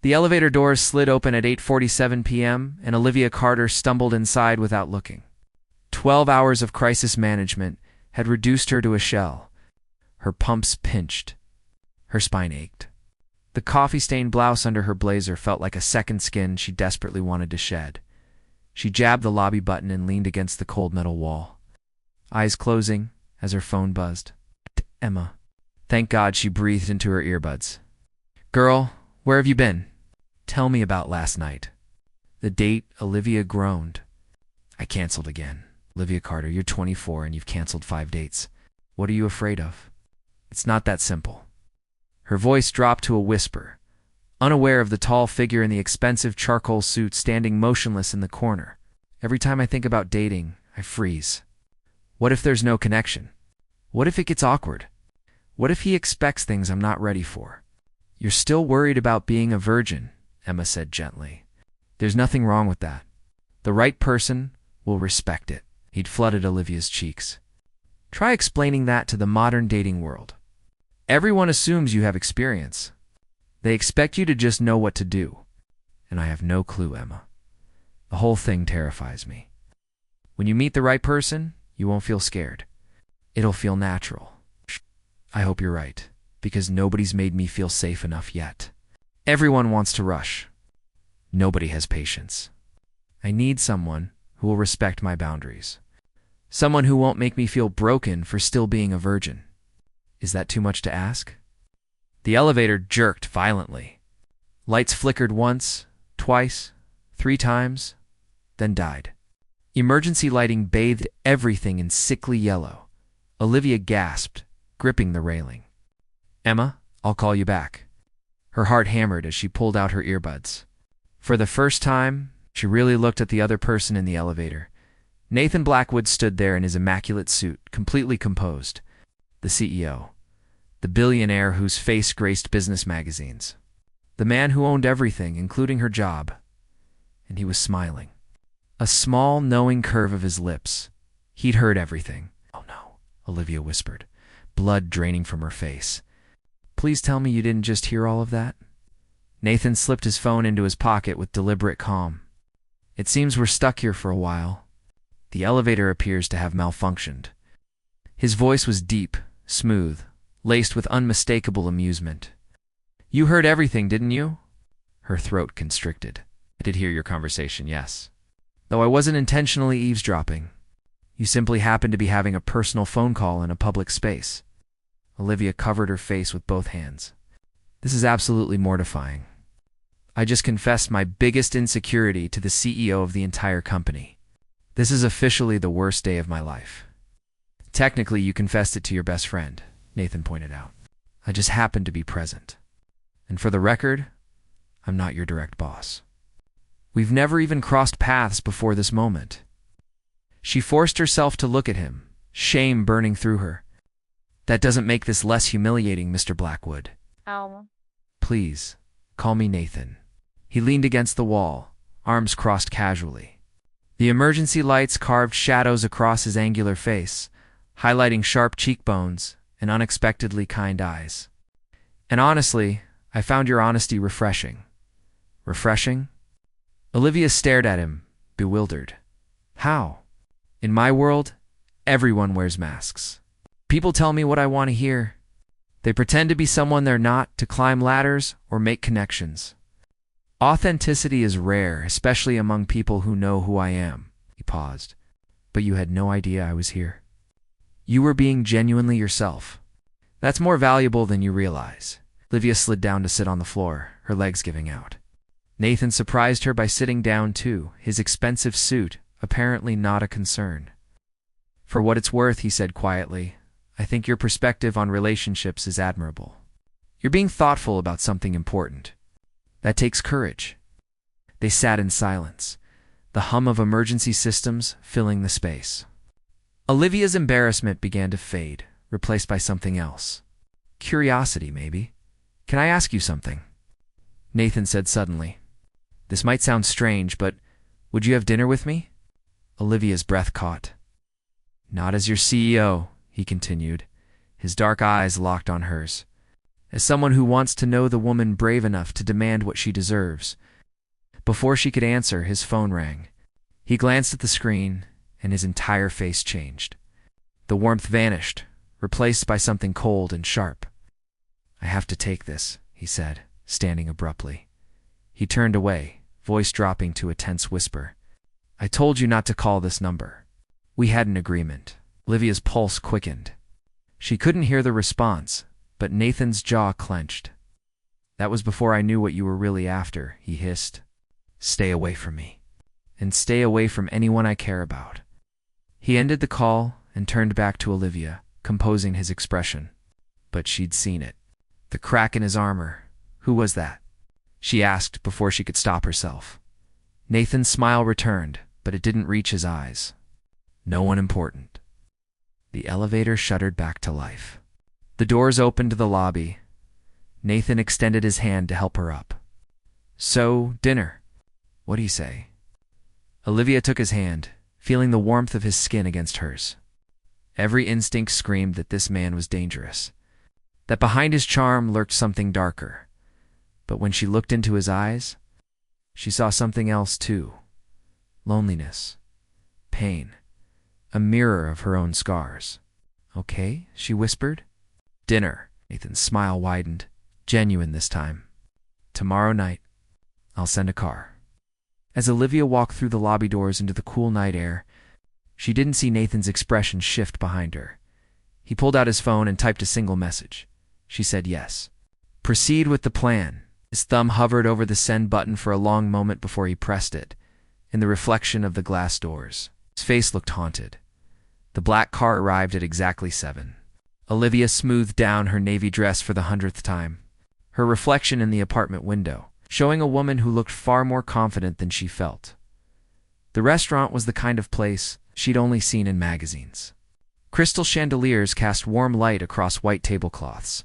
The elevator doors slid open at 8:47 p.m., and Olivia Carter stumbled inside without looking. 12 hours of crisis management had reduced her to a shell. Her pumps pinched. Her spine ached. The coffee-stained blouse under her blazer felt like a second skin she desperately wanted to shed. She jabbed the lobby button and leaned against the cold metal wall, eyes closing as her phone buzzed. Emma. Thank God she breathed into her earbuds. Girl, where have you been? Tell me about last night. The date, Olivia groaned. I canceled again. Olivia Carter, you're 24 and you've canceled 5 dates. What are you afraid of? It's not that simple. Her voice dropped to a whisper, unaware of the tall figure in the expensive charcoal suit standing motionless in the corner. Every time I think about dating, I freeze. What if there's no connection? What if it gets awkward? What if he expects things I'm not ready for? You're still worried about being a virgin, Emma said gently. There's nothing wrong with that. The right person will respect it. He'd flooded Olivia's cheeks. Try explaining that to the modern dating world. Everyone assumes you have experience. They expect you to just know what to do. And I have no clue, Emma. The whole thing terrifies me. When you meet the right person, you won't feel scared. It'll feel natural. I hope you're right, because nobody's made me feel safe enough yet. Everyone wants to rush. Nobody has patience. I need someone who will respect my boundaries. Someone who won't make me feel broken for still being a virgin. Is that too much to ask? The elevator jerked violently. Lights flickered once, twice, 3 times, then died. Emergency lighting bathed everything in sickly yellow. Olivia gasped, gripping the railing. Emma, I'll call you back. Her heart hammered as she pulled out her earbuds. For the first time, she really looked at the other person in the elevator. Nathan Blackwood stood there in his immaculate suit, completely composed. The CEO. The billionaire whose face graced business magazines. The man who owned everything, including her job. And he was smiling. A small, knowing curve of his lips. He'd heard everything. Oh no, Olivia whispered, blood draining from her face. Please tell me you didn't just hear all of that? Nathan slipped his phone into his pocket with deliberate calm. It seems we're stuck here for a while. The elevator appears to have malfunctioned. His voice was deep, smooth, laced with unmistakable amusement. You heard everything, didn't you? Her throat constricted. I did hear your conversation, yes. Though I wasn't intentionally eavesdropping. You simply happened to be having a personal phone call in a public space. Olivia covered her face with both hands. This is absolutely mortifying. I just confessed my biggest insecurity to the CEO of the entire company. This is officially the worst day of my life. Technically, you confessed it to your best friend, Nathan pointed out. I just happened to be present. And for the record, I'm not your direct boss. We've never even crossed paths before this moment. She forced herself to look at him, shame burning through her. That doesn't make this less humiliating, Mr. Blackwood. Alma. Please, call me Nathan. He leaned against the wall, arms crossed casually. The emergency lights carved shadows across his angular face, highlighting sharp cheekbones and unexpectedly kind eyes. And honestly, I found your honesty refreshing. Refreshing? Olivia stared at him, bewildered. How? In my world, everyone wears masks. People tell me what I want to hear. They pretend to be someone they're not to climb ladders or make connections. Authenticity is rare, especially among people who know who I am. He paused. But you had no idea I was here. You were being genuinely yourself. That's more valuable than you realize. Olivia slid down to sit on the floor, her legs giving out. Nathan surprised her by sitting down too, his expensive suit apparently not a concern. For what it's worth, he said quietly, I think your perspective on relationships is admirable. You're being thoughtful about something important. That takes courage. They sat in silence, the hum of emergency systems filling the space. Olivia's embarrassment began to fade, replaced by something else. Curiosity, maybe. Can I ask you something? Nathan said suddenly. This might sound strange, but would you have dinner with me? Olivia's breath caught. Not as your CEO, he continued, his dark eyes locked on hers. as someone who wants to know the woman brave enough to demand what she deserves. Before she could answer, his phone rang. He glanced at the screen, and his entire face changed. The warmth vanished, replaced by something cold and sharp. "I have to take this," he said, standing abruptly. He turned away, voice dropping to a tense whisper. "I told you not to call this number. We had an agreement." Olivia's pulse quickened. She couldn't hear the response, but Nathan's jaw clenched. "That was before I knew what you were really after," he hissed. "Stay away from me. And stay away from anyone I care about." He ended the call and turned back to Olivia, composing his expression. But she'd seen it. The crack in his armor. Who was that? She asked before she could stop herself. Nathan's smile returned, but it didn't reach his eyes. "No one important." The elevator shuddered back to life. The doors opened to the lobby. Nathan extended his hand to help her up. "So, dinner. What do you say?" Olivia took his hand, feeling the warmth of his skin against hers. Every instinct screamed that this man was dangerous, that behind his charm lurked something darker. But when she looked into his eyes, she saw something else too. Loneliness, pain, a mirror of her own scars. "Okay," she whispered. "Dinner." Nathan's smile widened, genuine this time. "Tomorrow night. I'll send a car." As Olivia walked through the lobby doors into the cool night air, she didn't see Nathan's expression shift behind her. He pulled out his phone and typed a single message. She said yes. "Proceed with the plan." His thumb hovered over the send button for a long moment before he pressed it, in the reflection of the glass doors. His face looked haunted. The black car arrived at exactly 7. Olivia smoothed down her navy dress for the 100th time, her reflection in the apartment window, showing a woman who looked far more confident than she felt. The restaurant was the kind of place she'd only seen in magazines. Crystal chandeliers cast warm light across white tablecloths.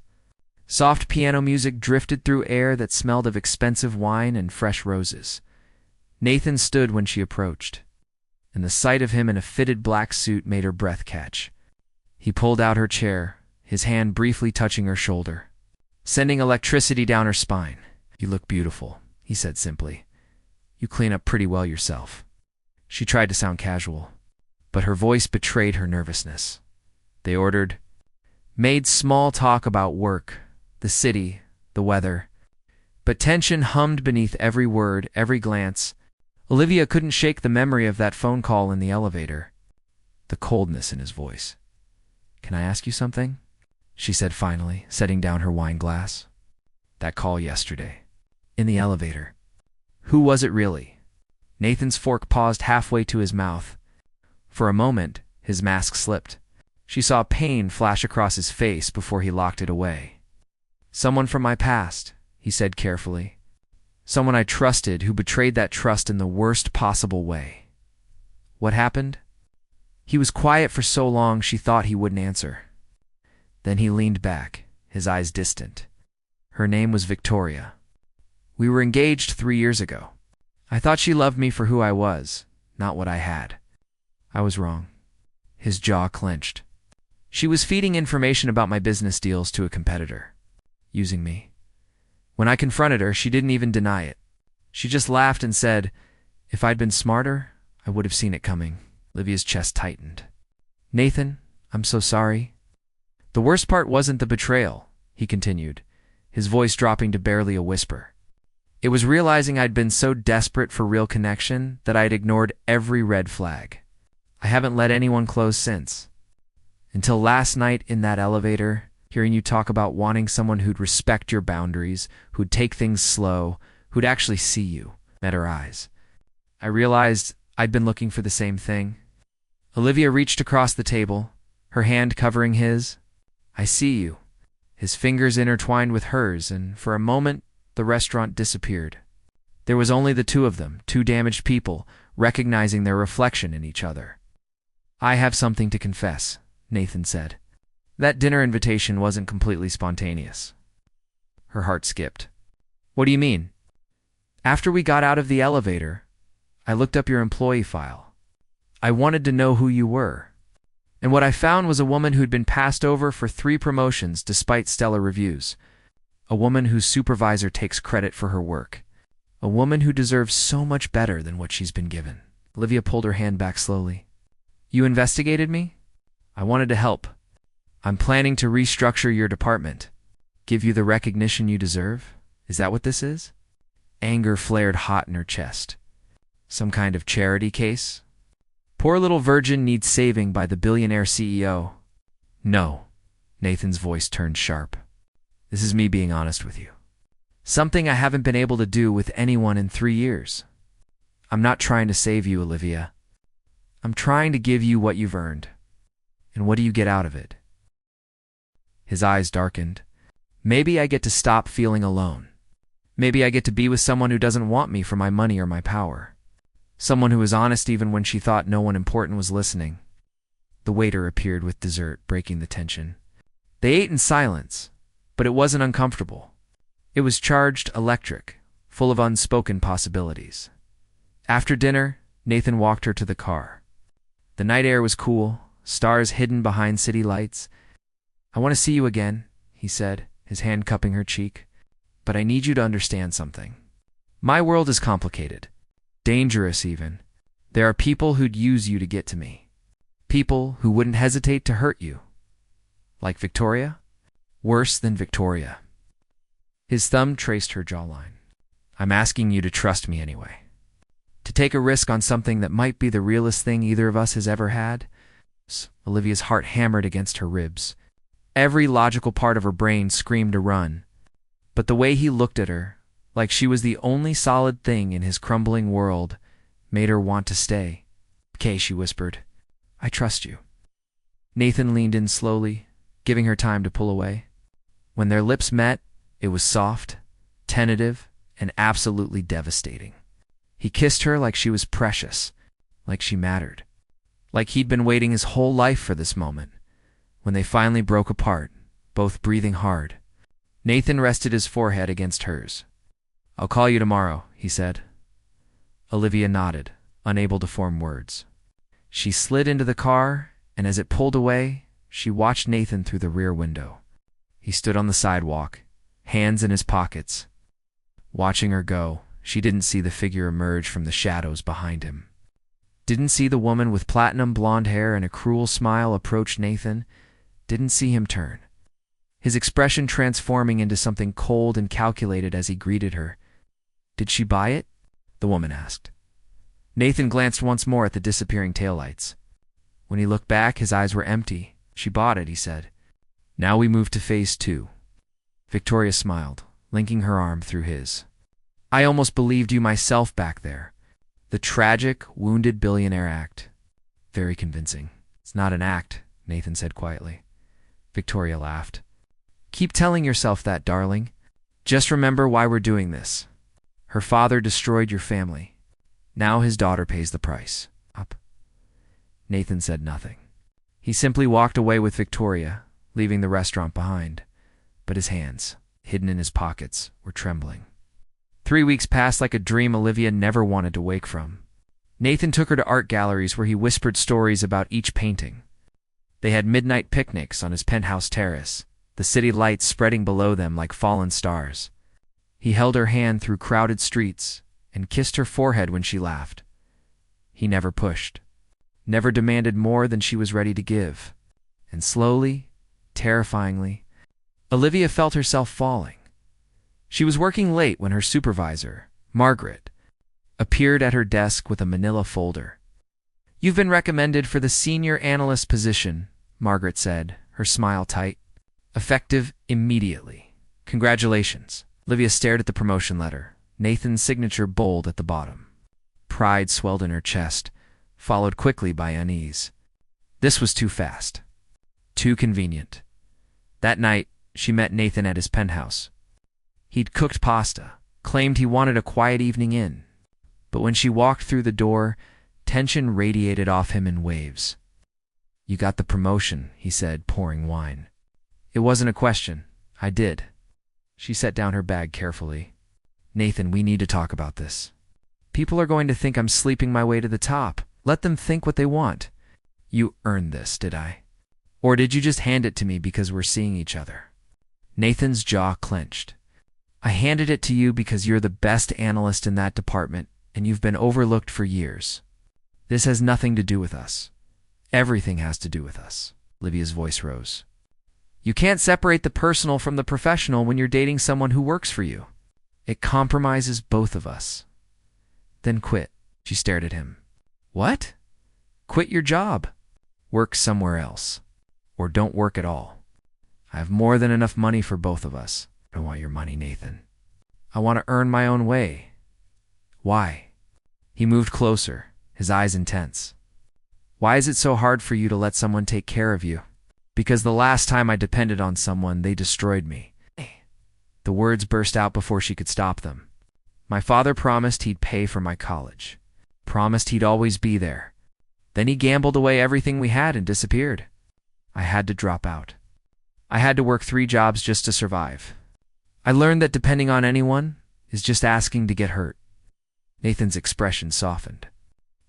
Soft piano music drifted through air that smelled of expensive wine and fresh roses. Nathan stood when she approached, and the sight of him in a fitted black suit made her breath catch. He pulled out her chair, his hand briefly touching her shoulder, sending electricity down her spine. "You look beautiful," he said simply. "You clean up pretty well yourself." She tried to sound casual, but her voice betrayed her nervousness. They ordered, made small talk about work, the city, the weather. But tension hummed beneath every word, every glance. Olivia couldn't shake the memory of that phone call in the elevator. The coldness in his voice. "Can I ask you something?" she said finally, setting down her wine glass. "That call yesterday. In the elevator. Who was it really?" Nathan's fork paused halfway to his mouth. For a moment, his mask slipped. She saw pain flash across his face before he locked it away. "Someone from my past," he said carefully. "Someone I trusted who betrayed that trust in the worst possible way." "What happened?" He was quiet for so long she thought he wouldn't answer. Then he leaned back, his eyes distant. "Her name was Victoria. We were engaged 3 years ago. I thought she loved me for who I was, not what I had. I was wrong." His jaw clenched. "She was feeding information about my business deals to a competitor. Using me. When I confronted her, she didn't even deny it. She just laughed and said, 'If I'd been smarter, I would have seen it coming.'" Olivia's chest tightened. "Nathan, I'm so sorry." "The worst part wasn't the betrayal," he continued, his voice dropping to barely a whisper. "It was realizing I'd been so desperate for real connection that I'd ignored every red flag. I haven't let anyone close since. Until last night in that elevator, hearing you talk about wanting someone who'd respect your boundaries, who'd take things slow, who'd actually see you," met her eyes. "I realized I'd been looking for the same thing." Olivia reached across the table, her hand covering his. "I see you." His fingers intertwined with hers, and for a moment, the restaurant disappeared. There was only the two of them, two damaged people, recognizing their reflection in each other. "I have something to confess," Nathan said. "That dinner invitation wasn't completely spontaneous." Her heart skipped. "What do you mean?" "After we got out of the elevator, I looked up your employee file. I wanted to know who you were. And what I found was a woman who'd been passed over for 3 promotions despite stellar reviews. A woman whose supervisor takes credit for her work. A woman who deserves so much better than what she's been given. Olivia pulled her hand back slowly. You investigated me? I wanted to help. I'm planning to restructure your department. Give you the recognition you deserve? Is that what this is? Anger flared hot in her chest. Some kind of charity case? Poor little virgin needs saving by the billionaire CEO. No. Nathan's voice turned sharp. This is me being honest with you. Something I haven't been able to do with anyone in 3 years. I'm not trying to save you, Olivia. I'm trying to give you what you've earned. And what do you get out of it? His eyes darkened. Maybe I get to stop feeling alone. Maybe I get to be with someone who doesn't want me for my money or my power. Someone who is honest even when she thought no one important was listening. The waiter appeared with dessert, breaking the tension. They ate in silence, but it wasn't uncomfortable. It was charged electric, full of unspoken possibilities. After dinner, Nathan walked her to the car. The night air was cool, stars hidden behind city lights. I want to see you again, he said, his hand cupping her cheek. But I need you to understand something. My world is complicated. Dangerous, even. There are people who'd use you to get to me. People who wouldn't hesitate to hurt you. Like Victoria? Worse than Victoria. His thumb traced her jawline. I'm asking you to trust me anyway. To take a risk on something that might be the realest thing either of us has ever had? Olivia's heart hammered against her ribs. Every logical part of her brain screamed to run. But the way he looked at her, like she was the only solid thing in his crumbling world, made her want to stay. Okay, she whispered. I trust you. Nathan leaned in slowly, giving her time to pull away. When their lips met, it was soft, tentative, and absolutely devastating. He kissed her like she was precious, like she mattered, like he'd been waiting his whole life for this moment. When they finally broke apart, both breathing hard, Nathan rested his forehead against hers. I'll call you tomorrow, he said. Olivia nodded, unable to form words. She slid into the car, and as it pulled away, she watched Nathan through the rear window. He stood on the sidewalk, hands in his pockets. Watching her go, she didn't see the figure emerge from the shadows behind him. Didn't see the woman with platinum blonde hair and a cruel smile approach Nathan. Didn't see him turn, his expression transforming into something cold and calculated as he greeted her. Did she buy it? The woman asked. Nathan glanced once more at the disappearing taillights. When he looked back, his eyes were empty. She bought it, he said. Now we move to phase 2. Victoria smiled, linking her arm through his. I almost believed you myself back there. The tragic, wounded billionaire act. Very convincing. It's not an act, Nathan said quietly. Victoria laughed. Keep telling yourself that, darling. Just remember why we're doing this. Her father destroyed your family. Now his daughter pays the price. Up. Nathan said nothing. He simply walked away with Victoria, leaving the restaurant behind. But his hands, hidden in his pockets, were trembling. 3 weeks passed like a dream Olivia never wanted to wake from. Nathan took her to art galleries where he whispered stories about each painting. They had midnight picnics on his penthouse terrace, the city lights spreading below them like fallen stars. He held her hand through crowded streets and kissed her forehead when she laughed. He never pushed, never demanded more than she was ready to give. And slowly, terrifyingly, Olivia felt herself falling. She was working late when her supervisor, Margaret, appeared at her desk with a manila folder. You've been recommended for the senior analyst position, Margaret said, her smile tight. Effective immediately. Congratulations. Olivia stared at the promotion letter, Nathan's signature bold at the bottom. Pride swelled in her chest, followed quickly by unease. This was too fast. Too convenient. That night, she met Nathan at his penthouse. He'd cooked pasta, claimed he wanted a quiet evening in. But when she walked through the door, tension radiated off him in waves. You got the promotion, he said, pouring wine. It wasn't a question. I did. She set down her bag carefully. Nathan, we need to talk about this. People are going to think I'm sleeping my way to the top. Let them think what they want. You earned this, did I? Or did you just hand it to me because we're seeing each other? Nathan's jaw clenched. I handed it to you because you're the best analyst in that department, and you've been overlooked for years. This has nothing to do with us. Everything has to do with us." Olivia's voice rose. "You can't separate the personal from the professional when you're dating someone who works for you. It compromises both of us." "Then quit." She stared at him. "What?" "Quit your job. Work somewhere else. Or don't work at all. I have more than enough money for both of us." "I don't want your money, Nathan. I want to earn my own way." "Why?" He moved closer, his eyes intense. "Why is it so hard for you to let someone take care of you?" "Because the last time I depended on someone, they destroyed me." The words burst out before she could stop them. "My father promised he'd pay for my college. Promised he'd always be there. Then he gambled away everything we had and disappeared. I had to drop out. I had to work 3 jobs just to survive. I learned that depending on anyone is just asking to get hurt." Nathan's expression softened.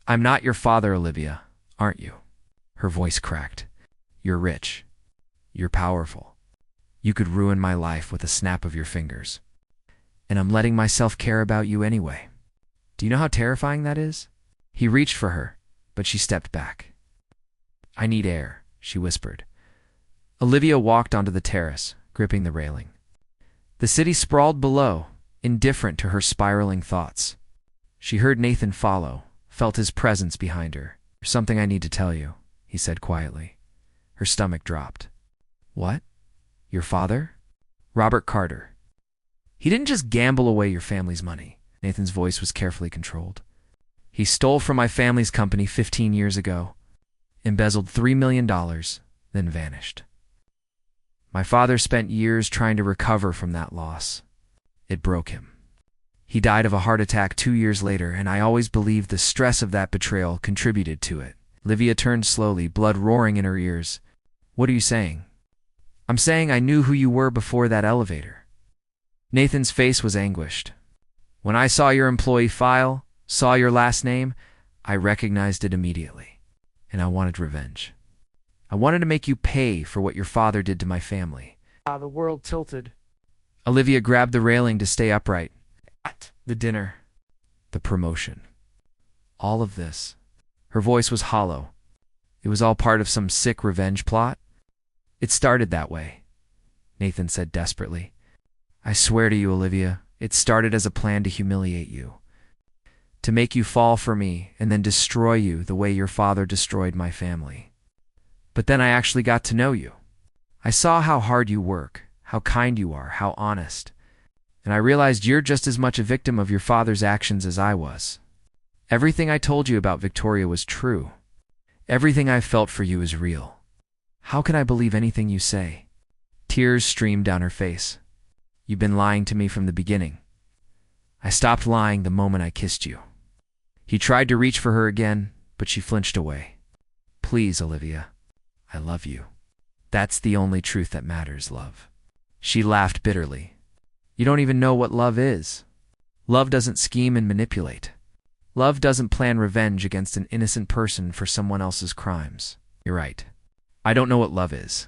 "I'm not your father, Olivia, aren't you?" Her voice cracked. "You're rich. You're powerful. You could ruin my life with a snap of your fingers. And I'm letting myself care about you anyway. Do you know how terrifying that is?" He reached for her, but she stepped back. "I need air," she whispered. Olivia walked onto the terrace, gripping the railing. The city sprawled below, indifferent to her spiraling thoughts. She heard Nathan follow, felt his presence behind her. "There's something I need to tell you," he said quietly. Her stomach dropped. "What? Your father?" "Robert Carter. He didn't just gamble away your family's money." Nathan's voice was carefully controlled. "He stole from my family's company 15 years ago, embezzled $3 million, then vanished. My father spent years trying to recover from that loss. It broke him. He died of a heart attack 2 years later, and I always believed the stress of that betrayal contributed to it." Olivia turned slowly, blood roaring in her ears. "What are you saying?" "I'm saying I knew who you were before that elevator." Nathan's face was anguished. "When I saw your employee file, saw your last name, I recognized it immediately. And I wanted revenge. I wanted to make you pay for what your father did to my family." The world tilted. Olivia grabbed the railing to stay upright. The dinner. The promotion. All of this. Her voice was hollow. It was all part of some sick revenge plot? "It started that way," Nathan said desperately. "I swear to you, Olivia, it started as a plan to humiliate you. To make you fall for me and then destroy you the way your father destroyed my family. But then I actually got to know you. I saw how hard you work, how kind you are, how honest. And I realized you're just as much a victim of your father's actions as I was. Everything I told you about Victoria was true. Everything I felt for you is real. How can I believe anything you say?" Tears streamed down her face. "You've been lying to me from the beginning. I stopped lying the moment I kissed you." He tried to reach for her again, but she flinched away. "Please, Olivia. I love you. That's the only truth that matters, love." She laughed bitterly. "You don't even know what love is. Love doesn't scheme and manipulate. Love doesn't plan revenge against an innocent person for someone else's crimes." "You're right. I don't know what love is.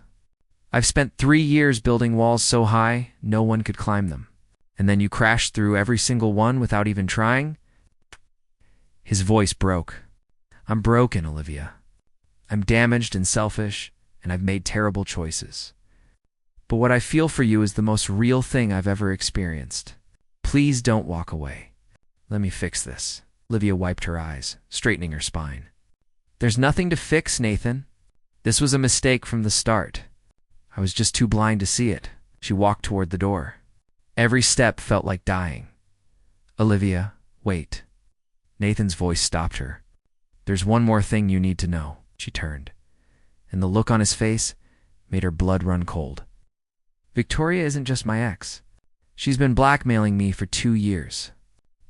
I've spent 3 years building walls so high no one could climb them. And then you crashed through every single one without even trying?" His voice broke. "I'm broken, Olivia. I'm damaged and selfish, and I've made terrible choices. But what I feel for you is the most real thing I've ever experienced. Please don't walk away. Let me fix this." Olivia wiped her eyes, straightening her spine. "There's nothing to fix, Nathan. This was a mistake from the start. I was just too blind to see it." She walked toward the door. Every step felt like dying. "Olivia, wait." Nathan's voice stopped her. "There's one more thing you need to know." She turned, and the look on his face made her blood run cold. "Victoria isn't just my ex. She's been blackmailing me for 2 years.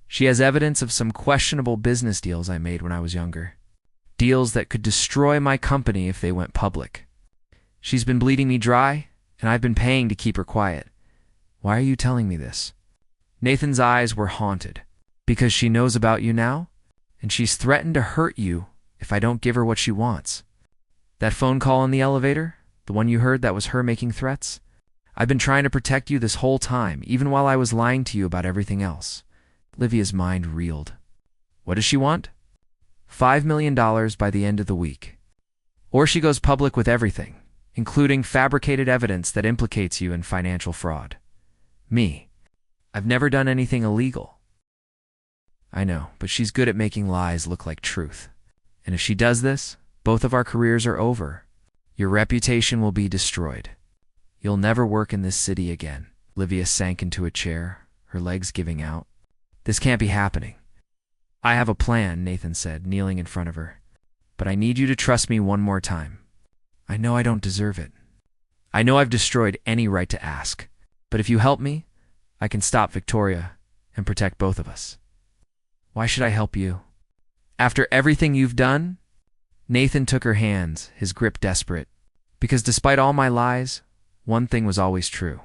She has evidence of some questionable business deals I made when I was younger. Deals that could destroy my company if they went public. She's been bleeding me dry, and I've been paying to keep her quiet. Why are you telling me this?" Nathan's eyes were haunted. "Because she knows about you now, and she's threatened to hurt you if I don't give her what she wants. That phone call in the elevator, the one you heard that was her making threats, I've been trying to protect you this whole time, even while I was lying to you about everything else." Olivia's mind reeled. What does she want? $5 million by the end of the week. Or she goes public with everything, including fabricated evidence that implicates you in financial fraud. Me. I've never done anything illegal. I know, but she's good at making lies look like truth. And if she does this, both of our careers are over. Your reputation will be destroyed. You'll never work in this city again. Olivia sank into a chair, her legs giving out. This can't be happening. I have a plan, Nathan said, kneeling in front of her. But I need you to trust me one more time. I know I don't deserve it. I know I've destroyed any right to ask. But if you help me, I can stop Victoria and protect both of us. Why should I help you? After everything you've done? Nathan took her hands, his grip desperate. Because despite all my lies, one thing was always true.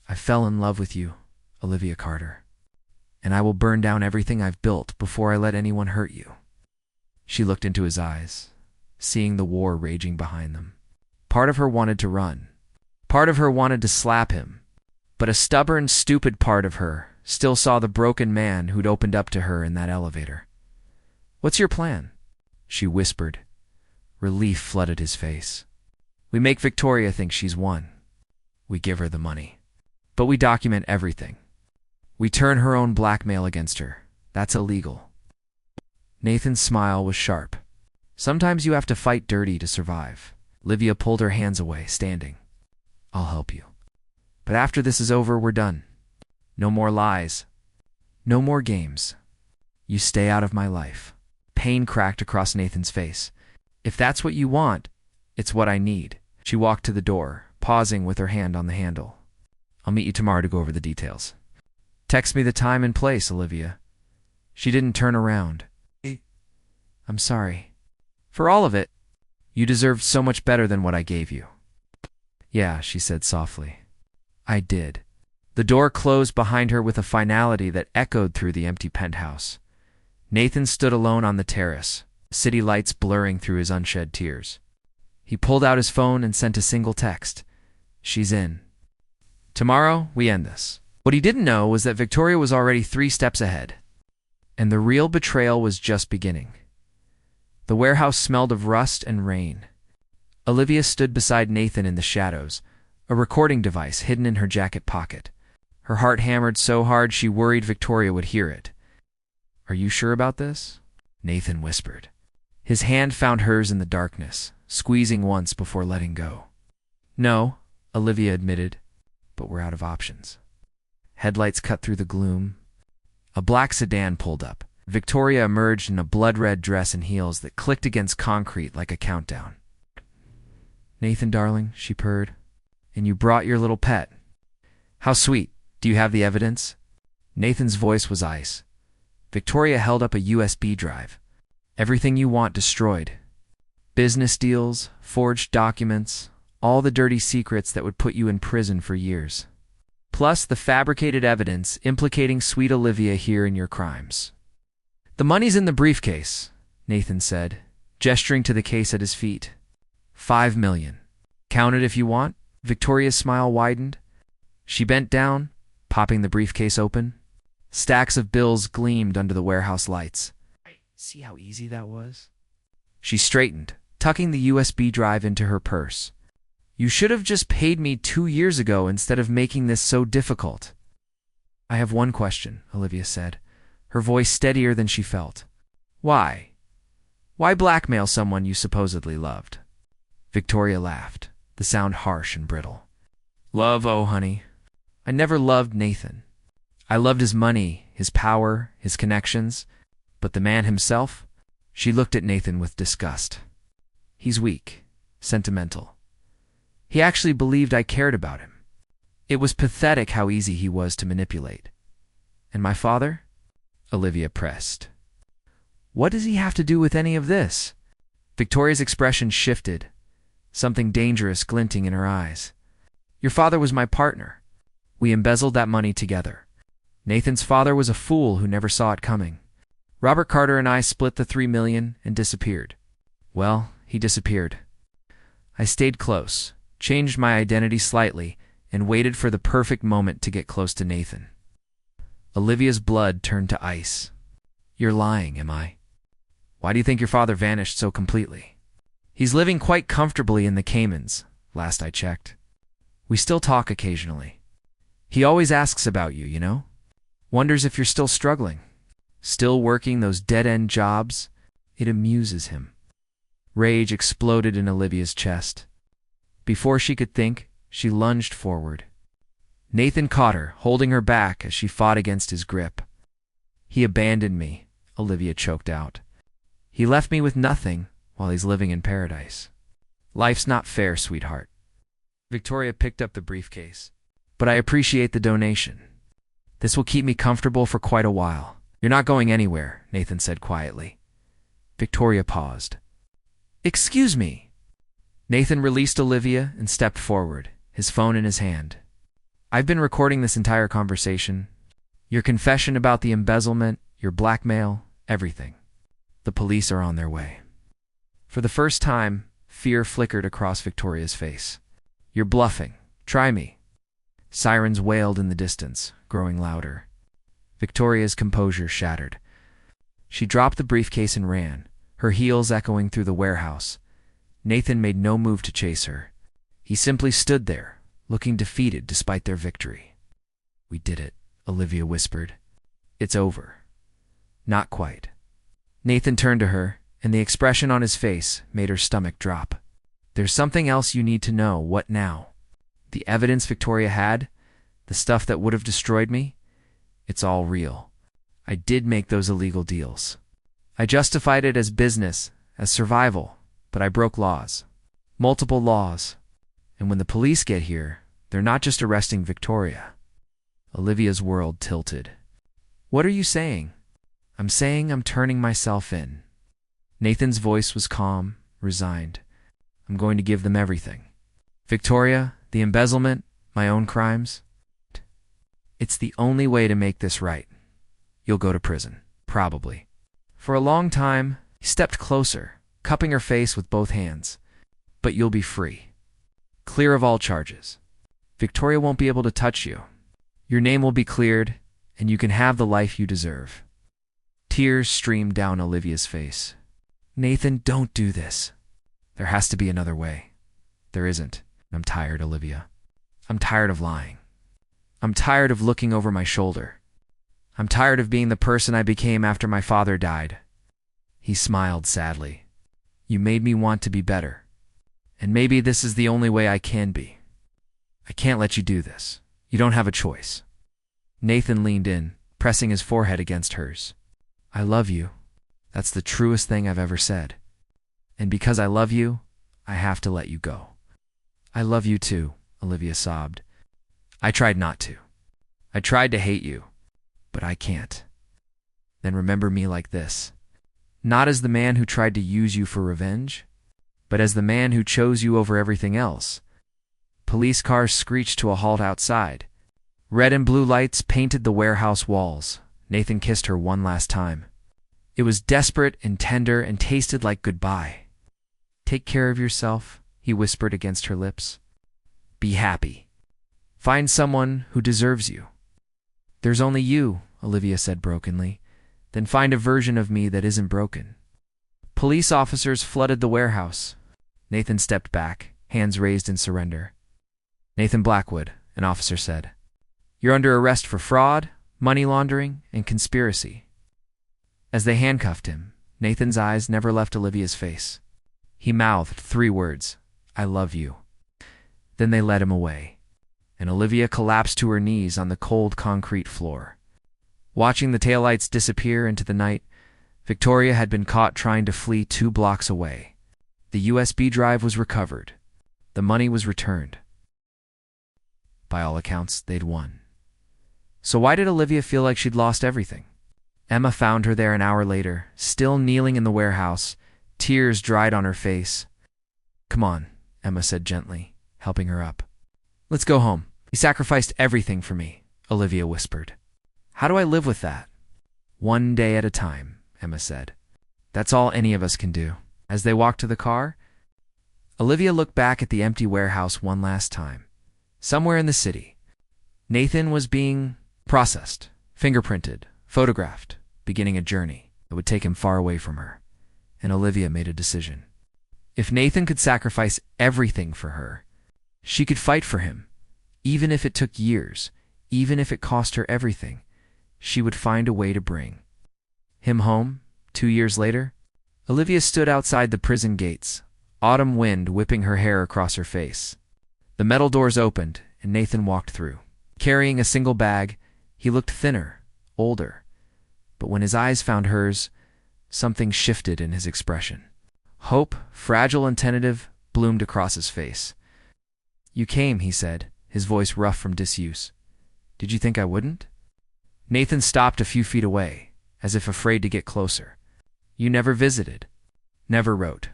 I fell in love with you, Olivia Carter. And I will burn down everything I've built before I let anyone hurt you. She looked into his eyes, seeing the war raging behind them. Part of her wanted to run. Part of her wanted to slap him. But a stubborn, stupid part of her still saw the broken man who'd opened up to her in that elevator. What's your plan? She whispered. Relief flooded his face. We make Victoria think she's won. We give her the money. But we document everything. We turn her own blackmail against her. That's illegal. Nathan's smile was sharp. Sometimes you have to fight dirty to survive. Olivia pulled her hands away, standing. I'll help you. But after this is over, we're done. No more lies. No more games. You stay out of my life. Pain cracked across Nathan's face. If that's what you want, it's what I need. She walked to the door, pausing with her hand on the handle. I'll meet you tomorrow to go over the details. Text me the time and place, Olivia. She didn't turn around. I'm sorry. For all of it. You deserved so much better than what I gave you. Yeah, she said softly. I did. The door closed behind her with a finality that echoed through the empty penthouse. Nathan stood alone on the terrace, city lights blurring through his unshed tears. He pulled out his phone and sent a single text. She's in. Tomorrow, we end this. What he didn't know was that Victoria was already 3 steps ahead. And the real betrayal was just beginning. The warehouse smelled of rust and rain. Olivia stood beside Nathan in the shadows, a recording device hidden in her jacket pocket. Her heart hammered so hard she worried Victoria would hear it. Are you sure about this? Nathan whispered. His hand found hers in the darkness, squeezing once before letting go. No, Olivia admitted, but we're out of options. Headlights cut through the gloom. A black sedan pulled up. Victoria emerged in a blood-red dress and heels that clicked against concrete like a countdown. Nathan, darling, she purred. And you brought your little pet. How sweet. Do you have the evidence? Nathan's voice was ice. Victoria held up a USB drive. Everything you want destroyed. Business deals, forged documents, all the dirty secrets that would put you in prison for years. Plus the fabricated evidence implicating sweet Olivia here in your crimes. The money's in the briefcase, Nathan said, gesturing to the case at his feet. $5 million. Count it if you want. Victoria's smile widened. She bent down, popping the briefcase open. Stacks of bills gleamed under the warehouse lights. See how easy that was? She straightened, tucking the USB drive into her purse. You should have just paid me 2 years ago instead of making this so difficult. I have one question, Olivia said, her voice steadier than she felt. Why? Why blackmail someone you supposedly loved? Victoria laughed, the sound harsh and brittle. Love, oh honey. I never loved Nathan. I loved his money, his power, his connections. But the man himself? She looked at Nathan with disgust. He's weak, sentimental. He actually believed I cared about him. It was pathetic how easy he was to manipulate. And my father? Olivia pressed. What does he have to do with any of this? Victoria's expression shifted, something dangerous glinting in her eyes. Your father was my partner. We embezzled that money together. Nathan's father was a fool who never saw it coming. Robert Carter and I split the $3 million and disappeared. Well, he disappeared. I stayed close, changed my identity slightly, and waited for the perfect moment to get close to Nathan. Olivia's blood turned to ice. "You're lying, am I? Why do you think your father vanished so completely?" "He's living quite comfortably in the Caymans, last I checked. We still talk occasionally. He always asks about you, you know? Wonders if you're still struggling. Still working those dead-end jobs. It amuses him." Rage exploded in Olivia's chest. Before she could think, she lunged forward. Nathan caught her, holding her back as she fought against his grip. "He abandoned me," Olivia choked out. "He left me with nothing while he's living in paradise. Life's not fair, sweetheart." Victoria picked up the briefcase. "But I appreciate the donation. This will keep me comfortable for quite a while." "You're not going anywhere," Nathan said quietly. Victoria paused. "Excuse me." Nathan released Olivia and stepped forward, his phone in his hand. "I've been recording this entire conversation. Your confession about the embezzlement, your blackmail, everything. The police are on their way." For the first time, fear flickered across Victoria's face. "You're bluffing. Try me." Sirens wailed in the distance, growing louder. Victoria's composure shattered. She dropped the briefcase and ran, her heels echoing through the warehouse. Nathan made no move to chase her. He simply stood there, looking defeated despite their victory. "We did it," Olivia whispered. "It's over." "Not quite." Nathan turned to her, and the expression on his face made her stomach drop. "There's something else you need to know. What now? The evidence Victoria had, the stuff that would have destroyed me, it's all real. I did make those illegal deals. I justified it as business, as survival, but I broke laws. Multiple laws. And when the police get here, they're not just arresting Victoria." Olivia's world tilted. "What are you saying?" "I'm saying I'm turning myself in." Nathan's voice was calm, resigned. "I'm going to give them everything. Victoria, the embezzlement, my own crimes. It's the only way to make this right. You'll go to prison, probably." For a long time, he stepped closer, cupping her face with both hands. "But you'll be free. Clear of all charges. Victoria won't be able to touch you. Your name will be cleared, and you can have the life you deserve." Tears streamed down Olivia's face. "Nathan, don't do this. There has to be another way." "There isn't. I'm tired, Olivia. I'm tired of lying. I'm tired of looking over my shoulder. I'm tired of being the person I became after my father died." He smiled sadly. "You made me want to be better. And maybe this is the only way I can be. I can't let you do this. You don't have a choice." Nathan leaned in, pressing his forehead against hers. "I love you. That's the truest thing I've ever said. And because I love you, I have to let you go." "I love you too," Olivia sobbed. "I tried not to. I tried to hate you, but I can't. Then remember me like this. Not as the man who tried to use you for revenge, but as the man who chose you over everything else." Police cars screeched to a halt outside. Red and blue lights painted the warehouse walls. Nathan kissed her one last time. It was desperate and tender and tasted like goodbye. "Take care of yourself," he whispered against her lips. "Be happy. Find someone who deserves you." "There's only you," Olivia said brokenly. "Then find a version of me that isn't broken." Police officers flooded the warehouse. Nathan stepped back, hands raised in surrender. "Nathan Blackwood," an officer said. "You're under arrest for fraud, money laundering, and conspiracy." As they handcuffed him, Nathan's eyes never left Olivia's face. He mouthed 3 words, "I love you." Then they led him away, and Olivia collapsed to her knees on the cold concrete floor. Watching the taillights disappear into the night, Victoria had been caught trying to flee 2 blocks away. The USB drive was recovered. The money was returned. By all accounts, they'd won. So why did Olivia feel like she'd lost everything? Emma found her there an hour later, still kneeling in the warehouse, tears dried on her face. "Come on," Emma said gently, helping her up. "Let's go home. He sacrificed everything for me," Olivia whispered. "How do I live with that?" "One day at a time," Emma said. "That's all any of us can do." As they walked to the car, Olivia looked back at the empty warehouse one last time, Somewhere in the city, Nathan was being processed, fingerprinted, photographed, beginning a journey that would take him far away from her. And Olivia made a decision. If Nathan could sacrifice everything for her, she could fight for him. Even if it took years, even if it cost her everything, she would find a way to bring him home. 2 years later, Olivia stood outside the prison gates, autumn wind whipping her hair across her face. The metal doors opened, and Nathan walked through. Carrying a single bag, he looked thinner, older. But when his eyes found hers, something shifted in his expression. Hope, fragile and tentative, bloomed across his face. "You came," he said, his voice rough from disuse. "Did you think I wouldn't?" Nathan stopped a few feet away, as if afraid to get closer. "You never visited, never wrote.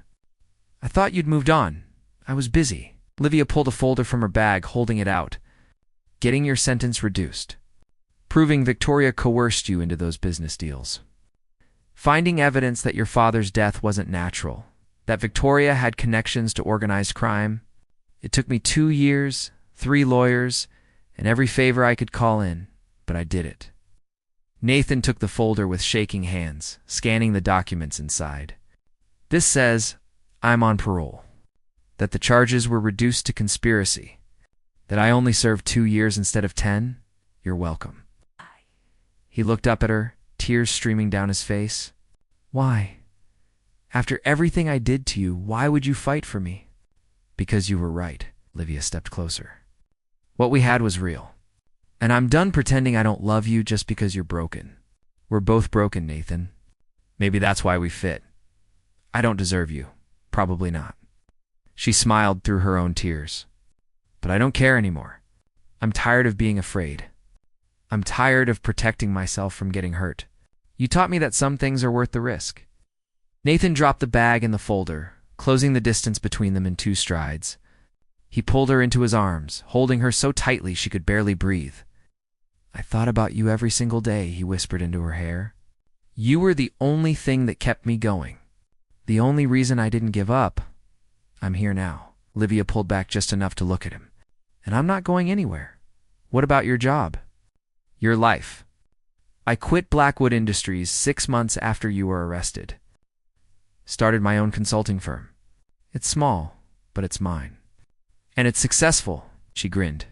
I thought you'd moved on. I was busy." Olivia pulled a folder from her bag, holding it out. "Getting your sentence reduced. Proving Victoria coerced you into those business deals. Finding evidence that your father's death wasn't natural, that Victoria had connections to organized crime. It took me 2 years, 3 lawyers, and every favor I could call in, but I did it." Nathan took the folder with shaking hands, scanning the documents inside. "This says I'm on parole, that the charges were reduced to conspiracy, that I only served 2 years instead of 10. You're welcome." He looked up at her, tears streaming down his face. "Why? After everything I did to you, why would you fight for me?" "Because you were right." Olivia stepped closer. "What we had was real. And I'm done pretending I don't love you just because you're broken. We're both broken, Nathan. Maybe that's why we fit. I don't deserve you. Probably not." She smiled through her own tears. "But I don't care anymore. I'm tired of being afraid. I'm tired of protecting myself from getting hurt. You taught me that some things are worth the risk." Nathan dropped the bag and the folder, closing the distance between them in 2 strides. He pulled her into his arms, holding her so tightly she could barely breathe. "I thought about you every single day," he whispered into her hair. "You were the only thing that kept me going. The only reason I didn't give up. I'm here now." Olivia pulled back just enough to look at him. "And I'm not going anywhere. What about your job? Your life?" "I quit Blackwood Industries 6 months after you were arrested. Started my own consulting firm. It's small, but it's mine. And it's successful," she grinned.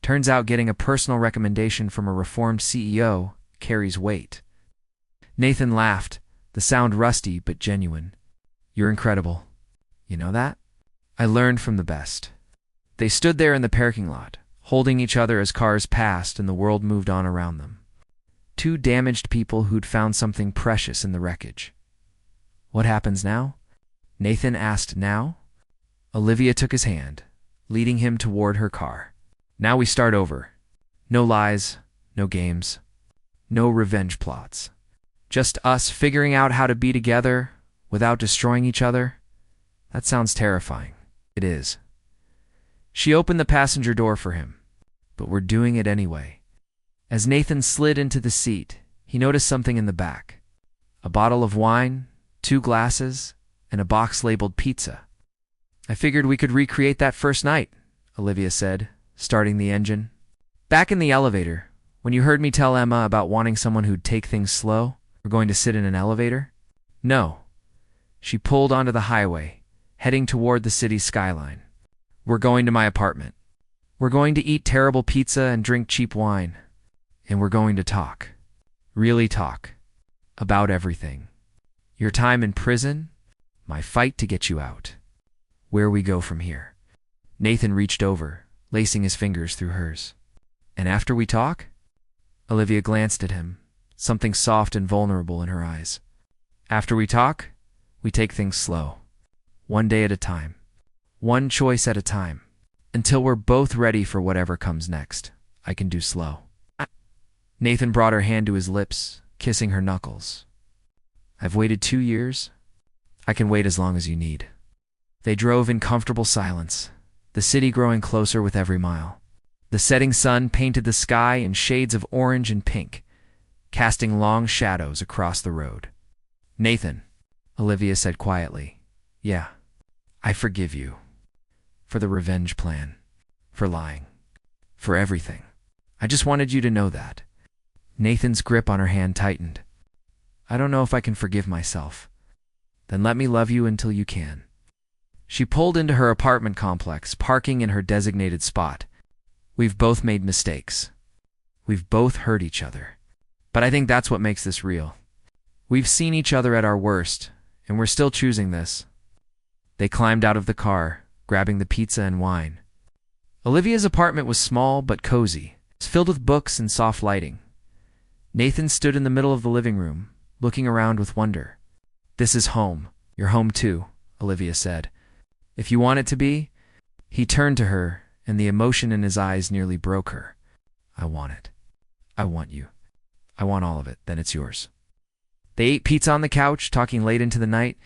"Turns out getting a personal recommendation from a reformed CEO carries weight." Nathan laughed, the sound rusty but genuine. "You're incredible. You know that? I learned from the best." They stood there in the parking lot, holding each other as cars passed and the world moved on around them. 2 damaged people who'd found something precious in the wreckage. "What happens now?" Nathan asked. "Now?" Olivia took his hand, leading him toward her car. "Now we start over. No lies, no games, no revenge plots. Just us figuring out how to be together without destroying each other." "That sounds terrifying." "It is." She opened the passenger door for him. "But we're doing it anyway." As Nathan slid into the seat, he noticed something in the back. A bottle of wine, 2 glasses, and a box labeled pizza. "I figured we could recreate that first night," Olivia said, starting the engine. "Back in the elevator, when you heard me tell Emma about wanting someone who'd take things slow, we're going to sit in an elevator?" "No." She pulled onto the highway, heading toward the city's skyline. "We're going to my apartment. We're going to eat terrible pizza and drink cheap wine. And we're going to talk. Really talk. About everything. Your time in prison, my fight to get you out. Where we go from here." Nathan reached over, lacing his fingers through hers. "And after we talk?" Olivia glanced at him, something soft and vulnerable in her eyes. "After we talk, we take things slow. One day at a time. One choice at a time. Until we're both ready for whatever comes next. I can do slow." Nathan brought her hand to his lips, kissing her knuckles. "I've waited 2 years. I can wait as long as you need." They drove in comfortable silence, the city growing closer with every mile. The setting sun painted the sky in shades of orange and pink, casting long shadows across the road. "Nathan," Olivia said quietly. "Yeah, I forgive you. For the revenge plan. for lying, for everything. I just wanted you to know that. Nathan's grip on her hand tightened. I don't know if I can forgive myself. Then let me love you until you can. She pulled into her apartment complex, parking in her designated spot. We've both made mistakes. We've both hurt each other. But I think that's what makes this real. We've seen each other at our worst, and we're still choosing this. They climbed out of the car, grabbing the pizza and wine. Olivia's apartment was small but cozy. It's filled with books and soft lighting. Nathan stood in the middle of the living room, looking around with wonder. This is home. You're home too, Olivia said. If you want it to be. He turned to her, and the emotion in his eyes nearly broke her. I want it. I want you. I want all of it, then it's yours. They ate pizza on the couch, talking late into the night.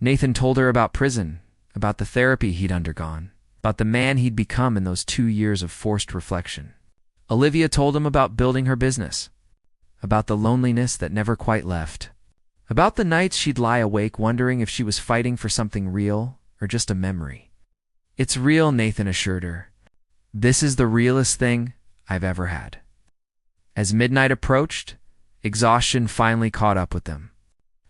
Nathan told her about prison, about the therapy he'd undergone, about the man he'd become in those 2 years of forced reflection. Olivia told him about building her business, about the loneliness that never quite left, about the nights she'd lie awake wondering if she was fighting for something real or just a memory. It's real, Nathan assured her. This is the realest thing I've ever had. As midnight approached, exhaustion finally caught up with them.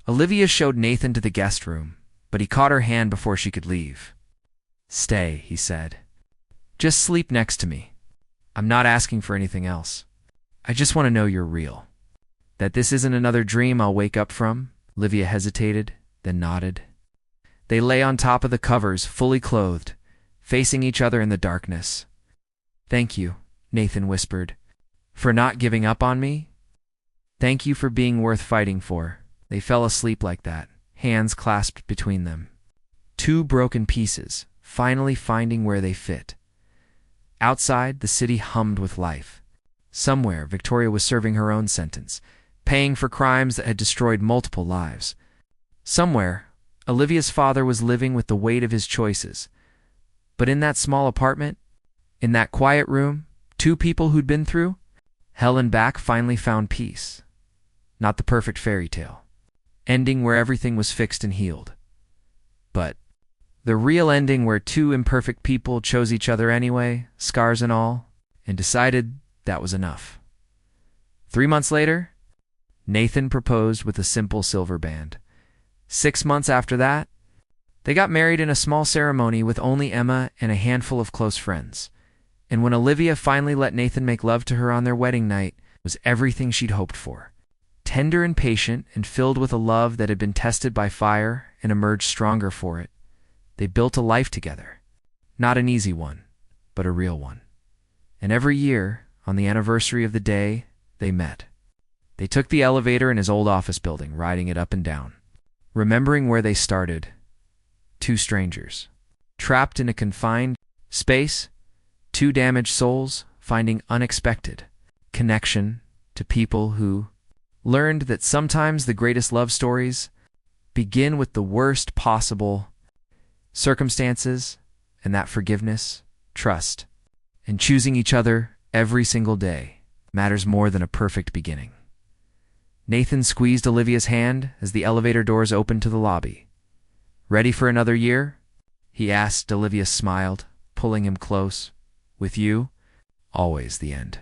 Olivia showed Nathan to the guest room, but he caught her hand before she could leave. Stay, he said. Just sleep next to me. I'm not asking for anything else. I just want to know you're real. That this isn't another dream I'll wake up from. Olivia hesitated, then nodded. They lay on top of the covers, fully clothed, facing each other in the darkness. Thank you, Nathan whispered, for not giving up on me. Thank you for being worth fighting for. They fell asleep like that, hands clasped between them. 2 broken pieces, finally finding where they fit. Outside, the city hummed with life. Somewhere, Victoria was serving her own sentence, paying for crimes that had destroyed multiple lives. Somewhere, Olivia's father was living with the weight of his choices. But in that small apartment, in that quiet room, 2 people who'd been through hell and back finally found peace. Not the perfect fairy tale, ending where everything was fixed and healed, but the real ending where 2 imperfect people chose each other anyway, scars and all, and decided that was enough. 3 months later, Nathan proposed with a simple silver band. 6 months after that, they got married in a small ceremony with only Emma and a handful of close friends. And when Olivia finally let Nathan make love to her on their wedding night, it was everything she'd hoped for. Tender and patient and filled with a love that had been tested by fire and emerged stronger for it, they built a life together. Not an easy one, but a real one. And every year, on the anniversary of the day, they met. They took the elevator in his old office building, riding it up and down. Remembering where they started, 2 strangers, trapped in a confined space, 2 damaged souls finding unexpected connection to people who learned that sometimes the greatest love stories begin with the worst possible circumstances, and that forgiveness, trust, and choosing each other every single day matters more than a perfect beginning. Nathan squeezed Olivia's hand as the elevator doors opened to the lobby. Ready for another year? He asked. Olivia smiled, pulling him close. With you, always the end.